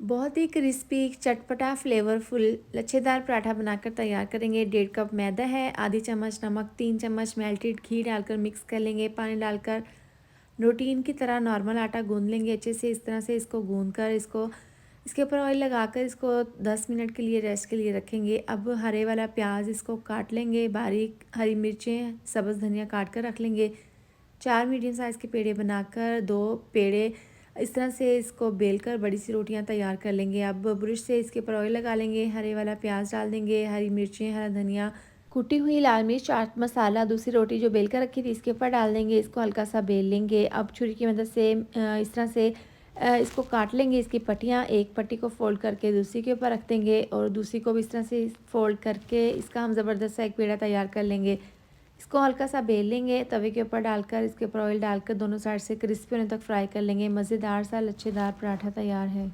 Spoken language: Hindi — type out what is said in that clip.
बहुत ही क्रिस्पी, चटपटा, फ्लेवरफुल लच्छेदार पराठा बनाकर तैयार करेंगे। 1.5 कप मैदा है, आधी चम्मच नमक, 3 चम्मच मेल्टेड घी डालकर मिक्स कर लेंगे। पानी डालकर रोटीन की तरह नॉर्मल आटा गूंद लेंगे अच्छे से। इस तरह से इसको गूंद कर इसके ऊपर ऑयल लगाकर इसको 10 मिनट के लिए रेस्ट के लिए रखेंगे। अब हरे वाला प्याज इसको काट लेंगे बारीक, हरी मिर्चें, सब्ज़ धनिया काट कर रख लेंगे। 4 मीडियम साइज़ के पेड़े बनाकर 2 पेड़े इस तरह से इसको बेलकर बड़ी सी रोटियां तैयार कर लेंगे। अब ब्रश से इसके ऊपर ऑयल लगा लेंगे, हरे वाला प्याज डाल देंगे, हरी मिर्चें, हरा धनिया, कुटी हुई लाल मिर्च, चाट मसाला, दूसरी रोटी जो बेल कर रखी थी इसके ऊपर डाल देंगे। इसको हल्का सा बेल लेंगे। अब छुरी की मदद से इस तरह से इसको काट लेंगे। इसकी पट्टियाँ, एक पट्टी को फोल्ड करके दूसरी के ऊपर रख देंगे और दूसरी को भी इस तरह से फोल्ड करके इसका हम ज़बरदस्त सा एक पेड़ा तैयार कर लेंगे। इसको हल्का सा बेल लेंगे, तवे के ऊपर डालकर इसके ऊपर ऑयल डालकर दोनों साइड से क्रिस्पी होने तक फ्राई कर लेंगे। मज़ेदार सा लच्छेदार पराठा तैयार है।